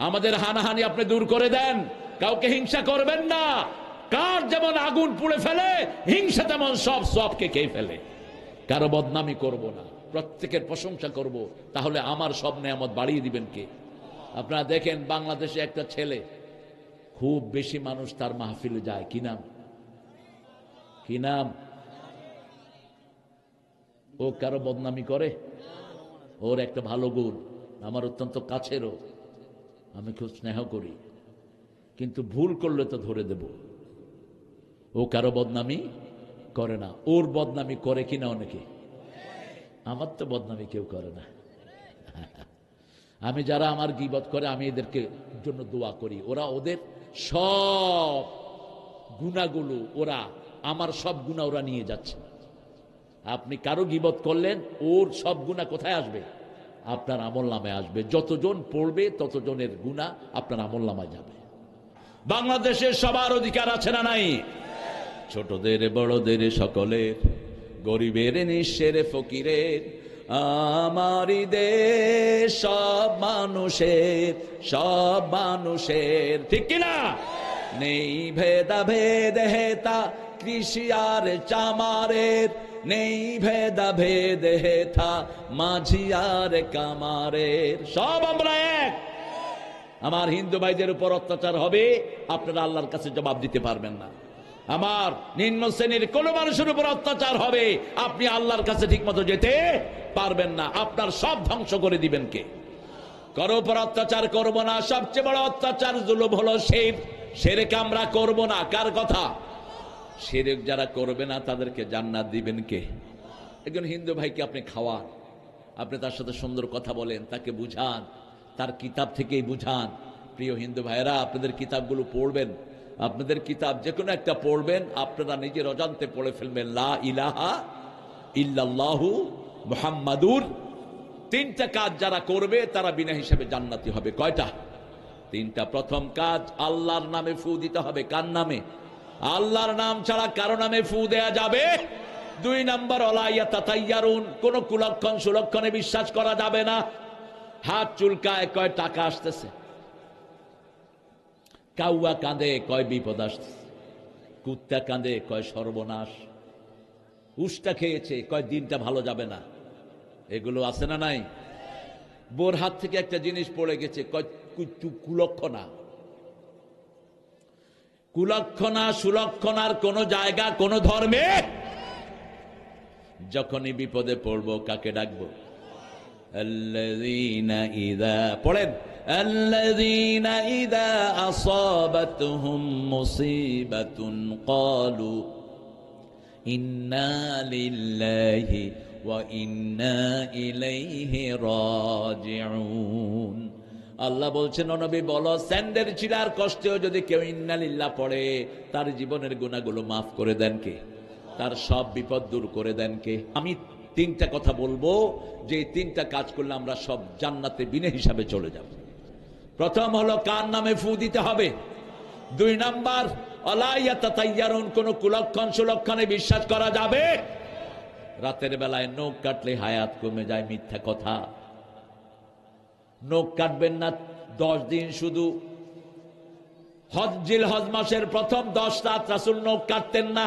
আমাদের হানাহানি আপনি দূর করে দেন। কাউকে হিংসা করবেন না। কার যেমন আগুন পুড়ে ফেলে, হিংসা তেমন সবকে খেয়ে ফেলে। কারো বদনামি করব না, প্রত্যেকের প্রশংসা করব। তাহলে আমার সব নেয়ামত বাড়িয়ে দিবেন কে? আপনারা দেখেন বাংলাদেশে একটা ছেলে, খুব বেশি মানুষ তার মাহফিলে যায়। কি নাম? কি নাম? ও কারো বদনামি করে? ওর একটা ভালো গুণ, আমার অত্যন্ত কাছেরও, আমি খুব স্নেহ করি, কিন্তু ভুল করলে তো ধরে দেব। ও কারো বদনামি করে না। ওর বদনামি করে কিনা অনেকে? আমার তো বদনামি কেউ করে না। আমি যারা আমার গীবত করে আমি এদেরকে জন্য দোয়া করি। ওরা ওদের সব গুনাহগুলো, ওরা আমার সব গুনাহ ওরা নিয়ে যাচ্ছে। আপনি কারো গীবত করলেন, ওর সব গুনাহ কোথায় আসবে? আপনার আমলনামায় আসবে। যতজন পড়বে ততজনের গুনাহ আপনার আমলনামায় যাবে। বাংলাদেশে সবার অধিকার আছে না নাই? ছোটদের বড়দের সকলের, গরিবের নিঃস্বের ফকিরের, আমারই দেশ সব মানুষের, ঠিক কিনা? নেই ভেদাভেদ হেতা কৃষি আর চামারের, নেই ভেদাভেদ হেতা মাঝি আর কামারের, সব আমরা এক। আমার হিন্দু ভাইদের উপর অত্যাচার হবে, আপনারা আল্লাহর কাছে জবাব দিতে পারবেন না। আমার নিম্ন শ্রেণীর কোন মানুষের উপর অত্যাচার হবে, আপনি আল্লাহর কাছে ঠিক মতো যেতে পারবেন না। আপনার সব ধ্বংস করে দিবেন কে? কারো উপর অত্যাচার করব না। সবচেয়ে বড় অত্যাচার জুলুম হলো শিরক। শিরক আমরা করব না। কার কথা? শিরক যারা করবে না তাদেরকে জান্নাত দিবেন কে? একজন হিন্দু ভাইকে আপনি খাওয়ান, আপনি তার সাথে সুন্দর কথা বলেন, তাকে বুঝান, তার কিতাব থেকেই বুঝান। প্রিয় হিন্দু ভাইয়েরা, আপনাদের কিতাবগুলো পড়বেন। আপনাদের কিতাব যে কোনো একটা পড়বেন, আপনারা নিজের অজান্তে পড়ে ফেলবেন লা ইলাহা ইল্লাল্লাহু মুহাম্মাদুর। তিনটা কাজ যারা করবে তারা বিনা হিসাবে জান্নাতি হবে। কয়টা? তিনটা। প্রথম কাজ, আল্লাহর নামে ফু দিতে হবে। কার নামে? আল্লাহর নাম ছাড়া কারো নামে ফু দেয়া যাবে? 2 নাম্বার, ওয়ালা ইয়াতাতাইয়ারুন, কোন কুলক্ষণ সুলক্ষণে বিশ্বাস করা যাবে না। হাত চুলকায়, কয় টাকা আসতেছে। কাউয়া কাঁদে, কয় বিপদ আসতেছে। কুত্তা কাঁদে, কয় সর্বনাশ। উষ্টা খেয়েছে, কয় দিনটা ভালো যাবে না। এগুলো আছে না নাই? বোর হাত থেকে একটা জিনিস পড়ে গেছে, কয় কুলক্ষণা। কুলক্ষণা সুলক্ষণার কোন জায়গা কোন ধর্মে? যখনই বিপদে পড়বো কাকে ডাকবো? আল্লাযীনা ইযা, পড়েন, আল্লাযীনা ইযা আসাবাতহুম মুসিবাতুন ক্বালু ইন্না লিল্লাহি ওয়া ইন্না ইলাইহি রাজিউন। আল্লাহ বলছেন, ও নবী বলো, স্যান্ডের চিলার কষ্টেও যদি কেউ ইন্না লিল্লাহ পড়ে, তার জীবনের গুনাহগুলো মাফ করে দেন কে? তার সব বিপদ দূর করে দেন কে? আমি তিনটা কথা বলবো, যে তিনটা কাজ করলে আমরা সব জান্নাতে বিনা হিসাবে চলে যাব। প্রথম হলো কার নামে ফু দিতে হবে। 2 নাম্বার, ওয়ালা ইয়াতাতাইয়ারুন, কোন কুলক্ষণ সুলক্ষণে বিশ্বাস করা যাবে? রাতের বেলায় নখ কাটলে হায়াত কমে যায়, মিথ্যা কথা। নখ কাটবেন না 10 দিন, শুধু জিলহজ মাসের প্রথম 10 রাত রাসূল নখ কাটতেন না,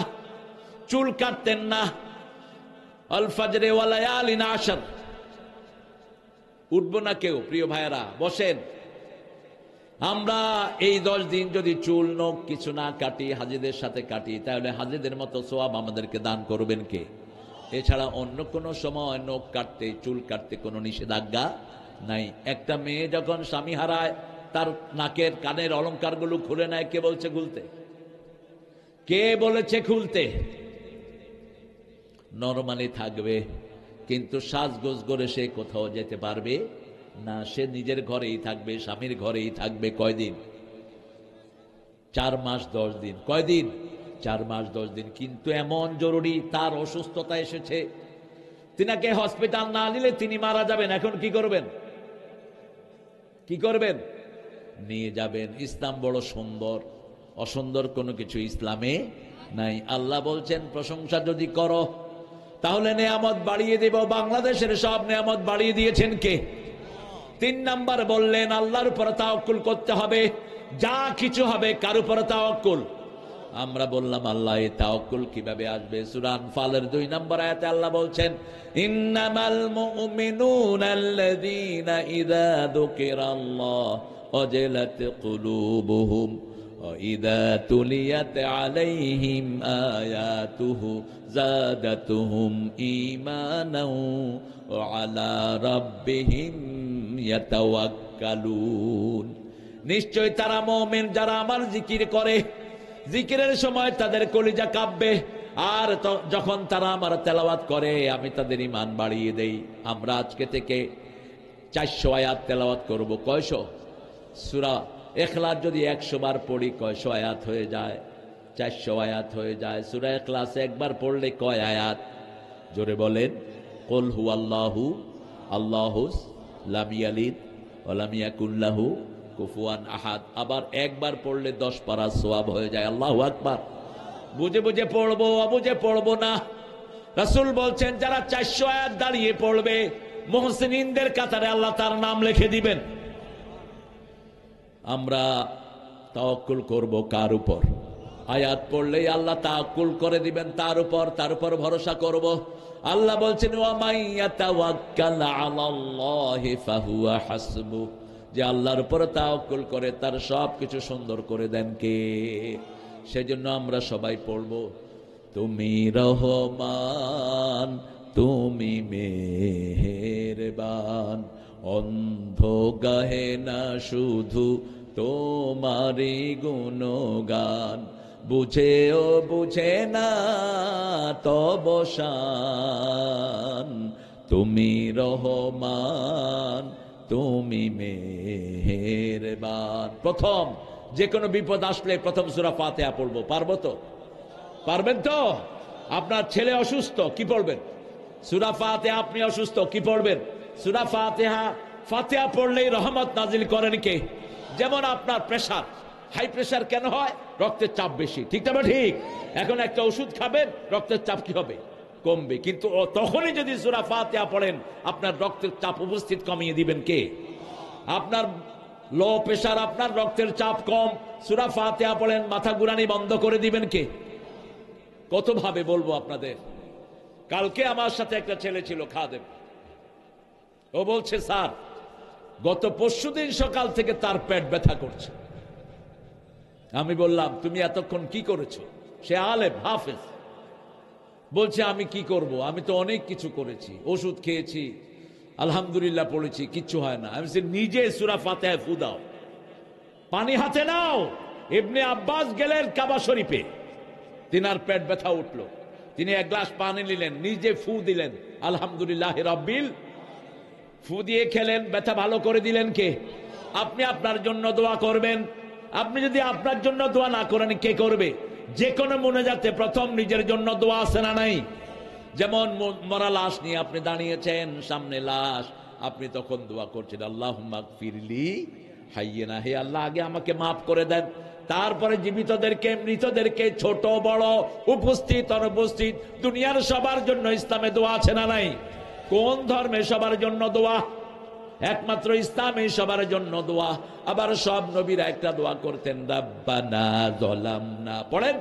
চুল কাটতেন না। আল ফাজরে ওয়া লায়ালিন আশর। উঠবো না কেউ? প্রিয় ভাইয়েরা বসেন। আমরা এই 10 দিন যদি চুল নখ কিছু না কাটি, হাজীদের সাথে কাটি, তাহলে হাজীদের মতো সওয়াব আমাদেরকে দান করবেন কে? এছাড়া অন্য কোনো সময় নখ কাটতে, চুল কাটতে কোনো নিষেধাজ্ঞা নাই। একটা মেয়ে যখন স্বামী হারায়, তার নাকের কানের অলংকারগুলো খুলে নেয়, কে বলছে খুলতে? কে বলেছে খুলতে? নরমালি থাকবে, কিন্তু সাজগোজ করে সে কোথাও যেতে পারবে না। সে নিজের ঘরেই থাকবে, স্বামীর ঘরেই থাকবে। কয়দিন? 4 মাস 10 দিন। কয়দিন? 4 মাস 10 দিন। কিন্তু এমন জরুরি, তার অসুস্থতা এসেছে, তিনাকে হসপিটাল না নিলে তিনি মারা যাবেন। এখন কি করবেন? কি করবেন? নিয়ে যাবেন। ইসলাম বড় সুন্দর, অসুন্দর কোনো কিছু ইসলামে নাই। আল্লাহ বলছেন, প্রশংসা যদি করো তাহলে নেয়ামত বাড়িয়ে দেব। বাংলাদেশের সব নেয়ামত বাড়িয়ে দিয়েছেন কে? তিন নাম্বার বললেন আল্লাহর উপর তাওয়াক্কুল করতে হবে, যা কিছু হবে কার উপর তাওয়াক্কুল। আমরা বললাম আল্লাহ এই তাওয়াক্কুল কিভাবে আসবে? সূরা আনফালের 2 নম্বর আয়াতে আল্লাহ বলছেন ইন্নামাল মুমিনুনা আল্লাযীনা ইযা যুকিরাল্লাহ ওয়াজিলাত কুলুবুহুম ওয়া ইযা তুলিয়াত আলাইহিম আয়াতুহু যাদাতুহুম ঈমানাও ওয়া আলা রাব্বিহিম ইয়াতাওয়াক্কালুন। নিশ্চয় তারা মুমিন যারা আমার জিকির করে, জিকিরের সময় তাদের কলিজা কাঁপবে, আর যখন তারা আমার তেলাওয়াত করে আমি তাদের ঈমান বাড়িয়ে দেই। আমরা আজকে থেকে 400 আয়াত তেলাওয়াত করব। কয়শো? সূরা ইখলাস যদি 100 বার পড়ি কয়শো আয়াত হয়ে যায়? 400 আয়াত হয়ে যায়। সূরা ইখলাসে একবার পড়লে কয় আয়াত? জোরে বলেন। কুল হুয়াল্লাহু আল্লাহুস লাম ইয়ালিদ ওয়া লাম ইয়াকুল লাহু কুফুয়ান আহাদ। আবার একবার পড়লে 10 পারা সওয়াব হয়ে যায়। আল্লাহু আকবার। বুঝে বুঝে পড়বো, অবুঝে পড়বো না। রাসূল বলছেন যারা 400 আয়াত দাঁড়িয়ে পড়বে মুহসিনিনদের কাতারে আল্লাহ তার নাম লিখে দিবেন। আমরা তাওয়াক্কুল করব কার উপর? আয়াত পড়লেই আল্লাহ তাওয়াক্কুল করে দিবেন তার উপর ভরসা করব। আল্লাহ বলছেন ওয়া মাইয়াতাওয়াক্কাল আলাল্লাহি ফাহুয়া হাসবু, যে আল্লাহর উপর তাওয়াক্কুল করে তার সবকিছু সুন্দর করে দেন কে? সেজন্য আমরা সবাই পড়ব তুমি রহমান তুমি মেহেরবান, অন্ধ গাহে না শুধু তোমারই গুণগান, বুঝেও বুঝে না তব শান, তুমি রহমান তুমি মেহেরবান। প্রথম যে কোনো বিপদ আসলে প্রথম সূরা ফাতিহা পড়বো। পারবো তো? পারবেন তো? আপনার ছেলে অসুস্থ, কি পড়বেন? সূরা ফাতিহা। আপনি অসুস্থ, কি পড়বেন? সূরা ফাতিহা। ফাতিহা পড়লেই রহমত নাজিল করেন কে? যেমন আপনার প্রেসার, হাই প্রেসার কেন হয়? রক্তের চাপ বেশি, ঠিক না? ঠিক। এখন একটা ওষুধ খাবেন, রক্তের চাপ কি হবে? কমবে। কিন্তু তখনই যদি সূরা ফাতিহা পড়েন আপনার রক্তের চাপ উপস্থিত কমিয়ে দিবেন কে? আপনার লো প্রেসার, আপনার রক্তের চাপ কম, সূরা ফাতিহা পড়েন মাথা ঘুরানি বন্ধ করে দিবেন কে? কত ভাবে বলবো আপনাদের। কালকে আমার সাথে একটা ছেলে ছিল খাদেম, ও বলছে স্যার গত পরশুদিন সকাল থেকে তার পেট ব্যথা করছে। আমি বললাম তুমি এতক্ষণ কি করেছো? সে আলেম হাফেজ। বলছে আমি কি করব, আমি তো অনেক কিছু করেছি, ওষুধ খেয়েছি, আলহামদুলিল্লাহ পড়েছি, কিচ্ছু হয় না। আমি নিজে সূরা ফাতিহা ফু দাও, পানি হাতে নাও। ইবনে আব্বাস গেলেন কাবা শরীফে, তিনার পেট ব্যথা উঠলো, তিনি এক গ্লাস পানি নিলেন, নিজে ফু দিলেন আলহামদুলিল্লাহ রাব্বিল, ফু দিয়ে খেলেন, ব্যথা ভালো করে দিলেন কে? আপনি আপনার জন্য দোয়া করবেন। আপনি যদি আপনার জন্য দোয়া না করেন কে করবে? যে কোনো মুনাজাতে প্রথম নিজের জন্য দোয়া আছে না নাই? যেমন মরা লাশ নিয়ে আপনি দাঁড়িয়েছেন, সামনে লাশ, আপনি তখন দোয়া করছেন আল্লাহুম্মা গফিরলি হাইয়িনা, হে আল্লাহ আগে আমাকে মাফ করে দেন, তারপরে জীবিতদেরকে, মৃতদেরকে, ছোট বড়, উপস্থিত অনুপস্থিত, দুনিয়ার সবার জন্য ইসলামে দোয়া আছে না নাই? কোন ধর্মে সবার জন্য দোয়া? একমাত্র ইসলামে সবার জন্য দোয়া। আবার সব নবীরা একটা দোয়া করতেন, রাব্বানা যালামনা, পড়েন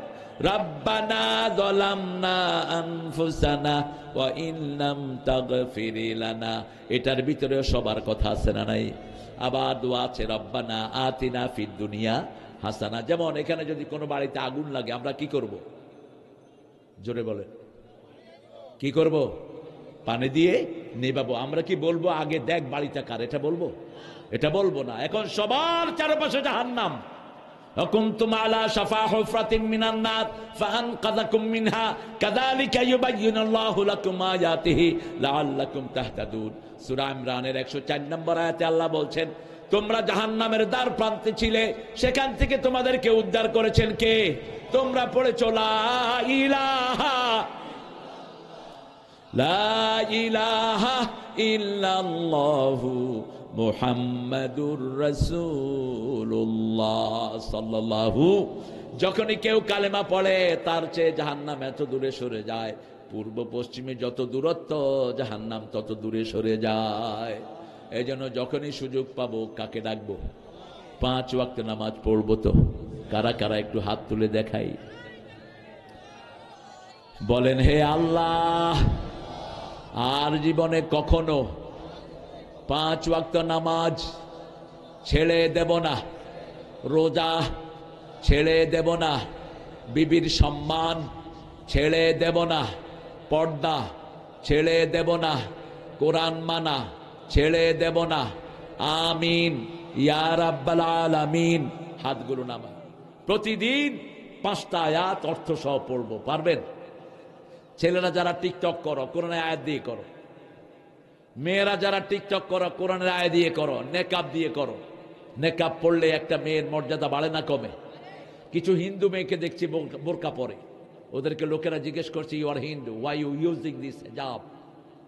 রাব্বানা যালামনা আনফুসানা ওয়া ইল্লাম তাগফির লানা। এটার ভিতরে সবার কথা আছে না নাই? আবার দোয়া আছে রব্বানা আতিনা ফিদ দুনিয়া হাসানা। যেমন এখানে যদি কোনো বাড়িতে আগুন লাগে আমরা কি করব? জোরে বলেন, কি করব? পানি দিয়ে নেবাবো। আমরা কি বলবো আগে দেখ বাড়িটা কার? এটা বলবো? এটা বলবো না। এখন সবার চারপাশে জাহান্নাম। কুনতুম আলা শাফা হুফরাতিন মিনান নার ফাআনকাযাকুম মিনহা কাযালিকা ইউবাইয়িনুল্লাহু লাকুম আয়াতিহি লাআল্লাকুম তাহতাদুন। সূরা ইমরানের 104 নম্বর আয়াতে আল্লাহ বলছেন তোমরা জাহান্নামের দ্বার প্রান্তে ছিলে, সেখান থেকে তোমাদেরকে উদ্ধার করেছেন কে? তোমরা পড়েছো লা ইলাহা লা ইলাহা ইল্লাল্লাহু মুহাম্মাদুর রাসূলুল্লাহ সাল্লাল্লাহু। যখনই কেউ কালেমা পড়ে তার চেয়ে জাহান্নাম এত দূরে সরে যায়, পূর্ব পশ্চিমে যত দূরত্ব জাহান্নাম তত দূরে সরে যায়। এই জন্য যখনই সুযোগ পাবো কাকে ডাকবো? 5 ওয়াক্ত নামাজ পড়বো তো। কারা কারা একটু হাত তুলে দেখাই, বলেন হে আল্লাহ, আর জীবনে কখনো 5 ওয়াক্ত নামাজ ছেড়ে দেব না, রোজা ছেড়ে দেব না, বিবির সম্মান ছেড়ে দেব না, পর্দা ছেড়ে দেব না, কোরআন মানা ছেড়ে দেব না। আমিন ইয়া রাব্বাল আলামিন। হাতগুলো নামা। প্রতিদিন 5টা আয়াত অর্থ সহ পড়বো, পারবেন? ছেলেরা যারা টিকটক করো, কোরআনের আয়াত দিয়ে করো। মেয়েরা যারা টিকটক করো, কোরআনের আয়াত দিয়ে করো, নেকাব দিয়ে করো। নেকাব পড়লে একটা মেয়ের মর্যাদা বাড়ে না কমে? কিছু হিন্দু মেয়েকে দেখছি বোরকা পরে, ওদেরকে লোকেরা জিজ্ঞেস করছে, you are Hindu, why you using this hijab,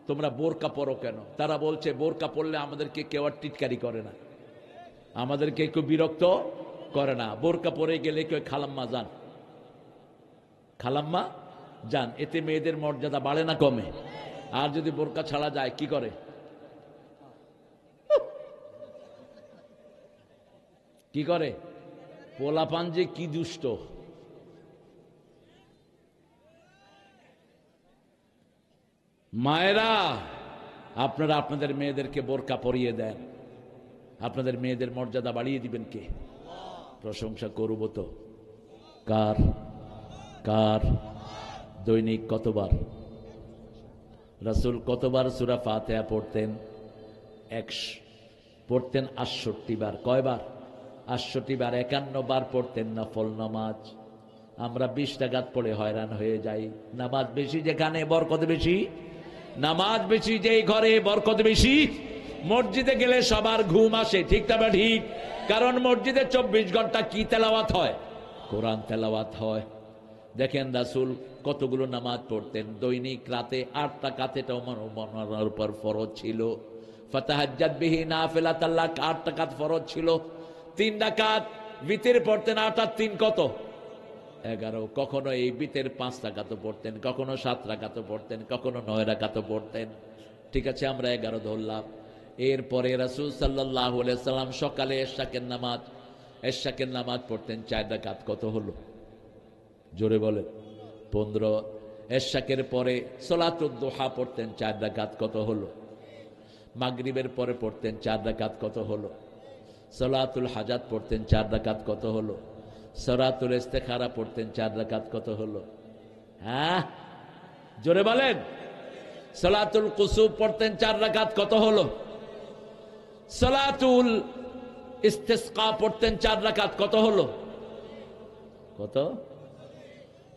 তোমরা বোরকা পরো কেন? তারা বলছে বোরকা পরলে আমাদেরকে কেউ আর টিটকারি করে না, আমাদেরকে কেউ বিরক্ত করে না। বোরকা পরে গেলে কেউ খালাম্মা যান, খালাম্মা যান, এতে মেয়েদের মর্যাদা বাড়ে না কমে? আর যদি বোরকা ছাড়া যায় কি করে? কি করে? পোলাপান যে কি দুষ্ট। মায়েরা, আপনারা আপনাদের মেয়েদেরকে বোরকা পরিয়ে দেন, আপনাদের মেয়েদের মর্যাদা বাড়িয়ে দিবেন কে? প্রশংসা করব তো কার? কার? দৈনিক কতবার রাসূল কতবার সূরা ফাতিহা পড়তেন? 68 বার। কয়বার? 68 বার। 51 বার পড়তেন নফল নামাজ। আমরা 20 রাকাত পড়ে হয়রান হয়ে যাই। নামাজ বেশি যেখানে বরকত বেশি, নামাজ বেশি যেই ঘরে বরকত বেশি। মসজিদে গেলে সবার ঘুম আসে, ঠিক না ঠিক? কারণ মসজিদে 24 ঘন্টা কি তেলাওয়াত হয়? কোরআন তেলাওয়াত হয়। দেখেন রাসূল কতগুলো নামাজ পড়তেন দৈনিক। রাতে 8 রাকাত, এটাও ওমর উপর ফরজ ছিল। ফাতাহাজ্জাত বিহি নাফিলাতাল লাক, 8 রাকাত ফরজ ছিল। 3 রাকাত বিতির পড়তেন। 8 আর 3 কত? 11। কখনো এই বিতের 5 রাকাত পড়তেন, কখনো 7 রাকাত পড়তেন, কখনো 9 রাকাত পড়তেন। ঠিক আছে, আমরা 11 ধরলাম। এরপরে রাসূল সাল্লাল্লাহু আলাইহি সাল্লাম সকালে এশাকের নামাজ পড়তেন 4 রাকাত। কত হলো? জোরে বলে। 15। এশাকের পরে সালাতুদ দুহা পড়তেন 4 রাকাত। কত হলো? মাগরিবের পরে পড়তেন 4 রাকাত। কত হলো? সালাতুল হাজাত পড়তেন 4 রাকাত। কত হলো? সালাতুল ইস্তিখারা পড়তেন 4 রাকাত। কত হলো? হ্যাঁ, জোরে বলেন। সালাতুল কুসুফ পড়তেন 4 রাকাত। কত হলো? সালাতুল ইস্তিসকা পড়তেন 4 রাকাত। কত হলো? কত?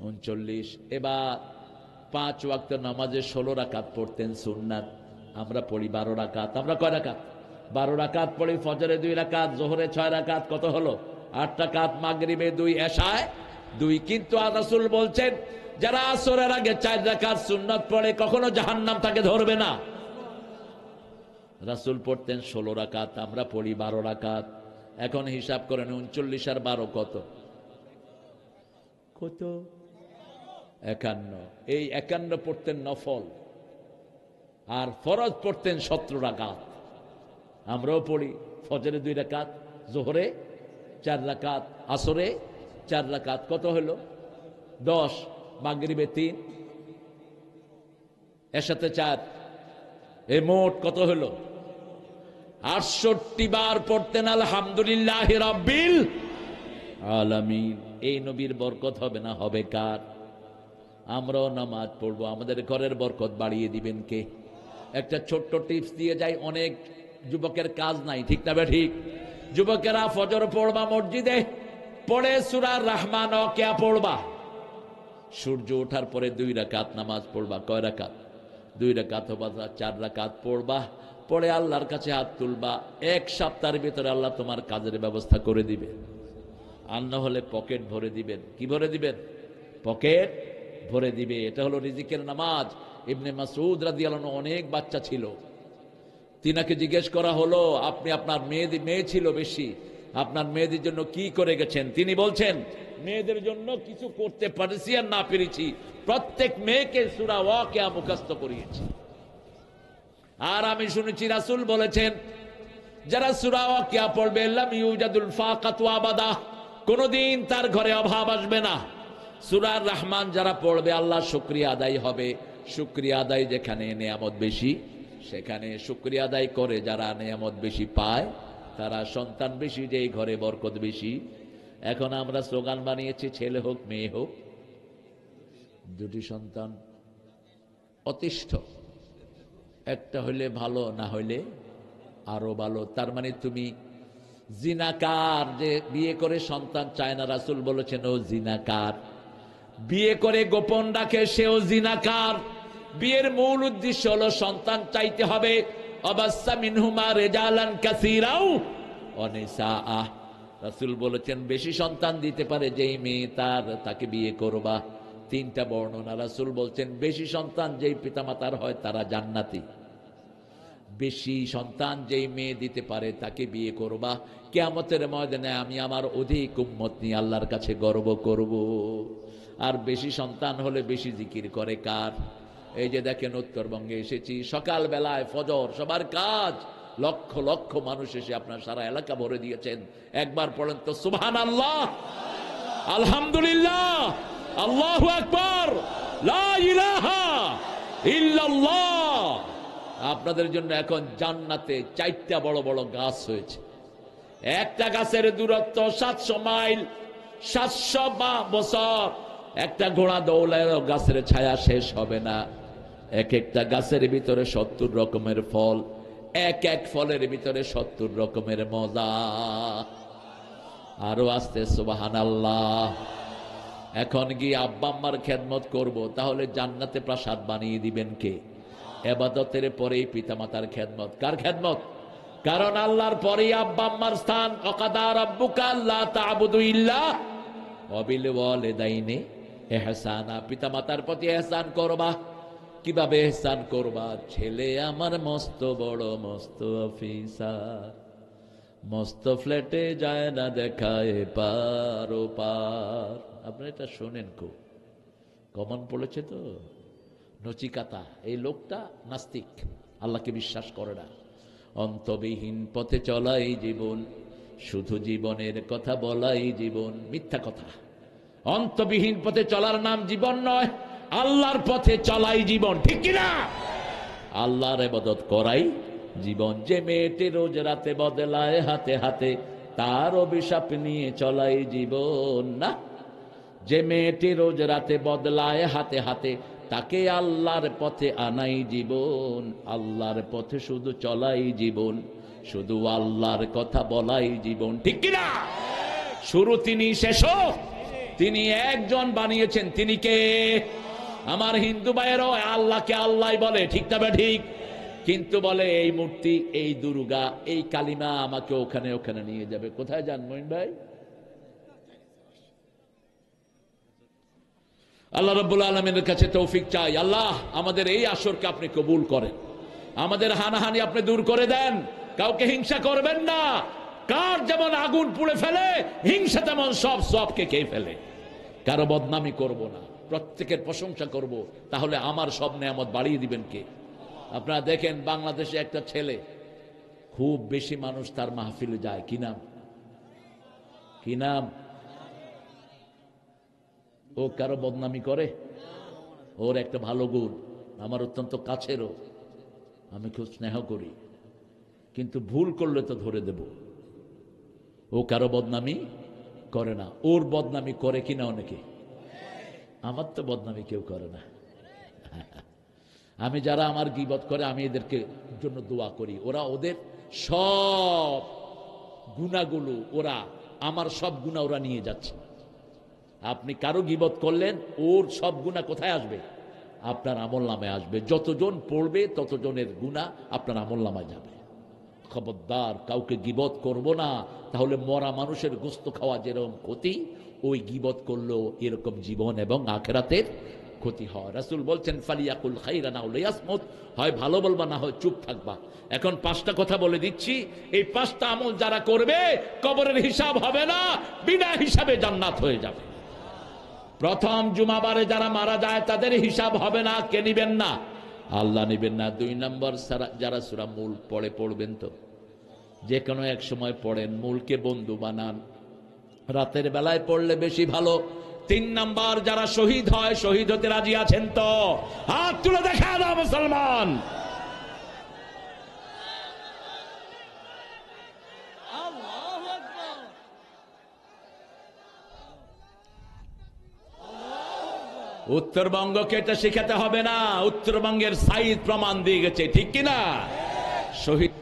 39। এবার 5 ওয়াক্ত নামাজে 16 রাকাত পড়তেন সুন্নাত। আমরা পড়ি 12 রাকাত। আমরা কয় রাকাত? 12 রাকাত পড়ি। ফজরে 2 রাকাত, জোহরে 6 রাকাত। কত হলো? 8 রাকাত। মাগরিবে 2, এশায় 2। কিন্তু রাসূল বলছেন যারা আসরের আগে 4 রাকাত সুন্নাত পড়ে কখনো জাহান্নাম তাকে ধরবে না। রাসূল পড়তেন 16 রাকাত, আমরা পড়ি 12 রাকাত। এখন হিসাব করেন 39 আর 12 কত? কত? 51। এই 51 পড়তেন নফল, আর ফরজ পড়তেন 17 রাকাত। আমরাও পড়ি ফজরে 2 রাকাত, জোহরে 4 রাকাত, আসরে 4 রাকাত। কত হলো? 10। মাগরিবে 3, এশাতে 4। এই মোট কত হলো? 68 বার পড়তেন আলহামদুলিল্লাহি রাব্বিল আলামিন। এই নবীর বরকত হবে না হবে কার? আমরাও নামাজ পড়বো, আমাদের ঘরের বরকত বাড়িয়ে দিবেন কে? একটা ছোট্ট টিপস দিয়ে যাই। অনেক যুবকের কাজ নাই, ঠিক না ঠিক? যুবকেরা ফজর পড়বা মসজিদে, পড়ে সূরা রহমান ওয়াকিয়া পড়বা। সূর্য ওঠার পরে 2 রাকাত নামাজ পড়বা। কয় রাকাত? 2 রাকাত বা 4 রাকাত পড়বা। পরে আল্লাহর কাছে হাত তুলবা। 1 সপ্তাহের ভিতরে আল্লাহ তোমার কাজের ব্যবস্থা করে দিবে। আর না হলে পকেট ভরে দিবেন। কি ভরে দিবেন? পকেট ভরে দিবে। এটা হলো রিজিকের নামাজ। ইবনে মাসউদ রাদিয়াল্লাহু আনহু অনেক বাচ্চা ছিল। তিনাকে জিজ্ঞেস করা হলো, আপনি আপনার মেয়ে ছিল বেশি, আপনার মেয়েদের জন্য কি করে গেছেন? তিনি বলছেন, মেয়েদের জন্য কিছু করতে পারছি আর না পেরেছি, প্রত্যেক মেয়েকে সূরা ওয়াকিয়া মুখস্থ করিয়েছি। আর আমি শুনেছি রাসূল বলেছেন, যারা সূরা ওয়াকিয়া পড়বে লাম ইউজাদুল ফাকাতু আবাদা, কোনদিন তার ঘরে অভাব আসবে না। সূরা রহমান যারা পড়বে আল্লাহ শুকরিয়া আদায় হবে। শুকরিয়া আদায় যেখানে নিয়ামত বেশি সেখানে শুকরিয়া আদায় করে যারা নিয়ামত বেশি পায়, তারা সন্তান বেশি, যেই ঘরে বরকত বেশি। এখন আমরা স্লোগান বানিয়েছি ছেলে হোক মেয়ে হোক দুটি সন্তান অতিষ্ঠ, একটা হইলে ভালো, না হইলে আরো ভালো। তার মানে তুমি জিনাকার যে বিয়ে করে সন্তান চায় না, রাসূল বলেছেন ও জিনাকার। বিয়ে করে গোপন রাখে সেও জিনাকার। বিয়ের মূল উদ্দেশ্য হলো সন্তান চাইতে হবে। অবাসা মিনহুমা রিজালান কাসীরাও ওয়া নিসাআ, রাসূল বলেছেন বেশি সন্তান দিতে পারে যেই মেয়ে তাকে বিয়ে করবা। তিনটা বর্ণনা, রাসূল বলছেন বেশি সন্তান যেই পিতামাতার হয় তারা জান্নাতি। বেশি সন্তান যেই মেয়ে দিতে পারে তাকে বিয়ে করবা। কিয়ামতের ময়দানে আমি আমার অধিক উম্মত নিয়ে আল্লাহর কাছে গর্ব করব। আর বেশি সন্তান হলে বেশি জিকির করে কার? এই যে দেখেন উত্তরবঙ্গে এসেছি, সকাল বেলায় ফজর সবার কাজ, লক্ষ লক্ষ মানুষ এসে আপনার সারা এলাকা ভরে দিয়েছেন। একবার পড়েন তো সুবহানাল্লাহ, আলহামদুলিল্লাহ, আল্লাহু আকবার, লা ইলাহা ইল্লাল্লাহ। আপনাদের জন্য এখন জান্নাতে 4টা বড় বড় গাছ হয়েছে। একটা গাছের দূরত্ব 700 মাইল, 700 বছর। একটা ঘোড়া দৌড়ায় গাছের ছায়া শেষ হবে না। এক একটা গাছের ভিতরে 70 রকমের ফল, এক এক ফলের ভিতরে 70 রকমের মজা। আরো আসতে সুবহানাল্লাহ। এখন গিয়ে আব্বা আম্মার খেদমত করব, তাহলে জান্নাতে প্রাসাদ বানিয়ে দিবেন কে? ইবাদতের পরেই পিতামাতার খেদমত। কার খেদমত? কারণ আল্লাহর পরেই আব্বা আম্মার স্থান। ওয়াকাদা রাব্বুকা আল্লা তা'বুদু ইল্লা ওয়া বিল ওয়ালিদাইনি ইহসানা, পিতামাতার প্রতি ইহসান করবা। কিভাবে ইহসান করবা? ছেলে আমার মস্ত বড় মস্ত অফিসার, মস্ত ফ্ল্যাটে যায় না দেখায় পার ও পার। আপনি এটা শোনেন, খুব কমন পড়েছে তো। নচিকাতা এই লোকটা নাস্তিক, আল্লাহকে বিশ্বাস করে না। অন্তবিহীন পথে চলাই জীবন, শুধু জীবনের কথা বলাই জীবন। মিথ্যা কথা। অন্তবিহীন পথে চলার নাম জীবন নয়, আল্লাহর পথে চলাই জীবন। ঠিক কিনা? আল্লাহর ইবাদত করাই জীবন। যে মেয়েটি রোজ রাতে বদলায় হাতে হাতে, তার অভিশাপ নিয়ে চলাই জীবন। না, যে মেয়েটি রোজ রাতে বদলায় হাতে হাতে, তাকে আল্লাহর পথে আনাই জীবন। আল্লাহর পথে শুধু চলাই জীবন, শুধু আল্লাহর কথা বলাই জীবন। ঠিক কিনা? শুরু তিনি, শেষও তিনি। একজন বানিয়েছেন, তিনি কে? আমার হিন্দু ভাইয়েরও আল্লাহকে আল্লাহ বলে, ঠিক তবে ঠিক, কিন্তু বলে এই মূর্তি, এই দুর্গা, এই কালিমা আমাকে ওখানে ওখানে নিয়ে যাবে। কোথায় যান মঈন ভাই? আল্লাহ রাব্বুল আলামিনের কাছে তৌফিক চাই। আল্লাহ আমাদের এই আসরকে আপনি কবুল করেন, আমাদের হানাহানি আপনি দূর করে দেন। কাউকে হিংসা করবেন না। কার যেমন আগুন পুড়ে ফেলে, হিংসা তেমন সব সবকে খেয়ে ফেলে। কারো বদনামি করব না, প্রত্যেকের প্রশংসা করব, তাহলে আমার সব নেয়ামত বাড়িয়ে দিবেন কে? আপনারা দেখেন বাংলাদেশে একটা ছেলে, খুব বেশি মানুষ তার মাহফিলে যায়। কি নাম? কি নাম? ও কারো বদনামি করে? ওর একটা ভালো গুণ, আমার অত্যন্ত কাছেরও, আমি খুব স্নেহ করি, কিন্তু ভুল করলে তো ধরে দেব। ও কারো বদনামি করে না। ওর বদনামি করে কিনা অনেকে? আমার তো বদনামি কেউ করে না। আমি যারা আমার গীবত করে আমি এদেরকে জন্য দোয়া করি। ওরা ওদের সব গুনাহগুলো, ওরা আমার সব গুনাহ ওরা নিয়ে যাচ্ছে। আপনি কারো গীবত করলেন, ওর সব গুনাহ কোথায় আসবে? আপনার আমলনামায় আসবে। যতজন পড়বে ততজনের গুনাহ আপনার আমলনামায় যাবে। খবরদার কাউকে গীবত করব না, তাহলে মরা মানুষের গোশত খাওয়া যেরকম ক্ষতি, ওই গীবত করলেও এরকম জীবন এবং আখিরাতের ক্ষতি হয়। রাসূল বলছেন ফালিয়াকুল খাইরান আও লিয়াসমুত, হয় ভালো বলবা না হয় চুপ থাকবা। এখন 5টা কথা বলে দিচ্ছি, এই 5টা আমল যারা করবে কবরের হিসাব হবে না, বিনা হিসাবে জান্নাত হয়ে যাবে। প্রথম জুমাবারে যারা মারা যায় তাদের হিসাব হবে না। কে নিবেন না? আল্লাহ নিবেন না। 2 নম্বর যারা সূরা মুল্ক পড়বেন তো যে কোনো এক সময় পড়েন, মূলকে বন্ধু বানান, রাতের বেলায় পড়লে বেশি ভালো। 3 নাম্বার, যারা শহীদ হয়, শহীদ হতে রাজি আছেন তো? হাত তুলে দেখা দাও মুসলমান। উত্তরবঙ্গকে এটা শিখাতে হবে না, উত্তরবঙ্গের সাইদ প্রমাণ দিয়ে গেছে, ঠিক কিনা? শহীদ